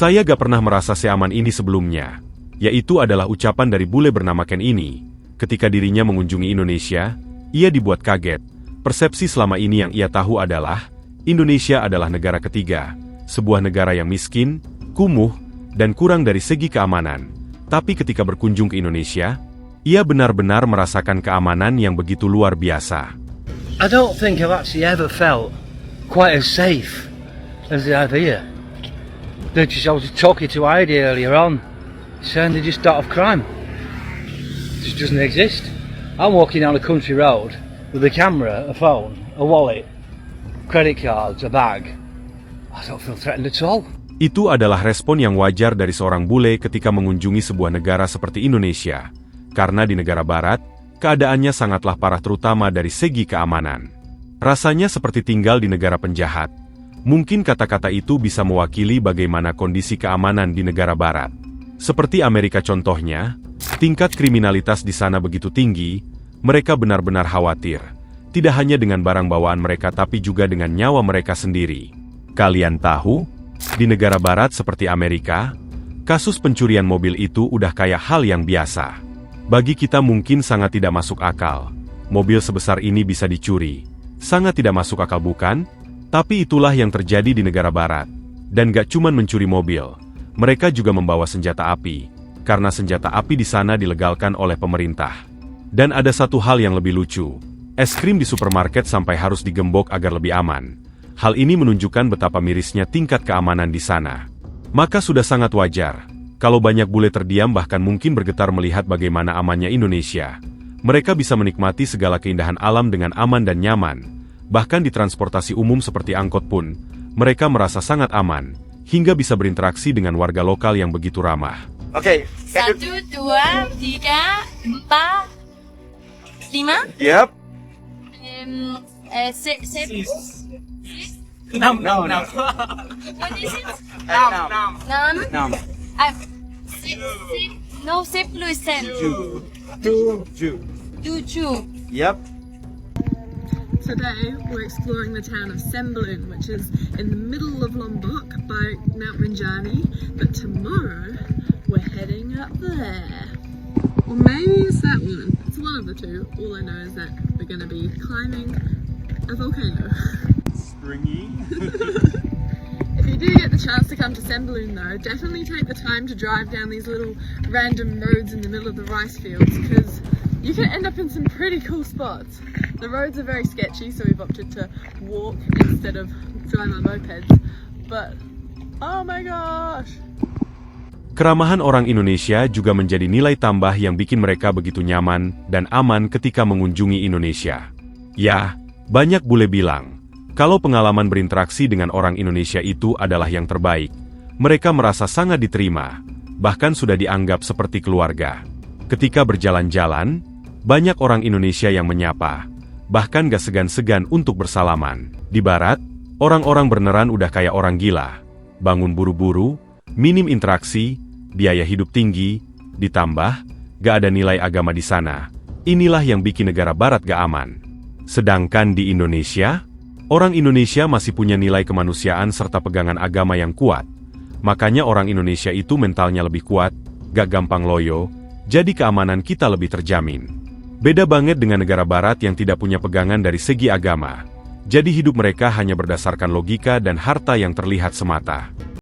Saya gak pernah merasa seaman ini sebelumnya. Yaitu adalah ucapan dari bule bernama Ken ini. Ketika dirinya mengunjungi Indonesia, ia dibuat kaget. Persepsi selama ini yang ia tahu adalah, Indonesia adalah negara ketiga, sebuah negara yang miskin, kumuh, dan kurang dari segi keamanan. Tapi ketika berkunjung ke Indonesia, ia benar-benar merasakan keamanan yang begitu luar biasa. I don't think I've actually ever felt quite as safe as I have here. I was talking to Heidi earlier on, saying they just don't have crime. It just doesn't exist. I'm walking down a country road with a camera, a phone, a wallet, credit cards, a bag. I don't feel threatened at all. Itu adalah respon yang wajar dari seorang bule ketika mengunjungi sebuah negara seperti Indonesia. Karena di negara barat, keadaannya sangatlah parah terutama dari segi keamanan. Rasanya seperti tinggal di negara penjahat. Mungkin kata-kata itu bisa mewakili bagaimana kondisi keamanan di negara barat. Seperti Amerika contohnya, tingkat kriminalitas di sana begitu tinggi, mereka benar-benar khawatir. Tidak hanya dengan barang bawaan mereka tapi juga dengan nyawa mereka sendiri. Kalian tahu, di negara barat seperti Amerika, kasus pencurian mobil itu udah kayak hal yang biasa. Bagi kita mungkin sangat tidak masuk akal. Mobil sebesar ini bisa dicuri. Sangat tidak masuk akal bukan? Tapi itulah yang terjadi di negara barat. Dan gak cuman mencuri mobil. Mereka juga membawa senjata api. Karena senjata api di sana dilegalkan oleh pemerintah. Dan ada satu hal yang lebih lucu. Es krim di supermarket sampai harus digembok agar lebih aman. Hal ini menunjukkan betapa mirisnya tingkat keamanan di sana. Maka sudah sangat wajar. Kalau banyak bule terdiam bahkan mungkin bergetar melihat bagaimana amannya Indonesia. Mereka bisa menikmati segala keindahan alam dengan aman dan nyaman. Bahkan di transportasi umum seperti angkot pun, mereka merasa sangat aman, hingga bisa berinteraksi dengan warga lokal yang begitu ramah. Oke. 1, 2, 3, 4, 5. Yep. No. No. What is it? Nam. None. No, c'est plus simple. Two. Two. Yep. Today we're exploring the town of Semblún, which is in the middle of Lombok by Mount Rinjani, but tomorrow we're heading up there. Or maybe it's that one. It's one of the two. All I know is that we're going to be climbing a volcano. Stringy. If you do get the chance to come to Semblún though, definitely take the time to drive down these little random roads in the middle of the rice fields, because you can end up in some pretty cool spots. The roads are very sketchy, so we've opted to walk instead of driving on mopeds. But, oh my gosh! Keramahan orang Indonesia juga menjadi nilai tambah yang bikin mereka begitu nyaman dan aman ketika mengunjungi Indonesia. Ya, banyak bule bilang, kalau pengalaman berinteraksi dengan orang Indonesia itu adalah yang terbaik, mereka merasa sangat diterima, bahkan sudah dianggap seperti keluarga. Ketika berjalan-jalan, banyak orang Indonesia yang menyapa, bahkan gak segan-segan untuk bersalaman. Di barat, orang-orang beneran udah kayak orang gila. Bangun buru-buru, minim interaksi, biaya hidup tinggi, ditambah, gak ada nilai agama di sana. Inilah yang bikin negara barat gak aman. Sedangkan di Indonesia, orang Indonesia masih punya nilai kemanusiaan serta pegangan agama yang kuat. Makanya orang Indonesia itu mentalnya lebih kuat, gak gampang loyo, jadi keamanan kita lebih terjamin. Beda banget dengan negara barat yang tidak punya pegangan dari segi agama. Jadi hidup mereka hanya berdasarkan logika dan harta yang terlihat semata.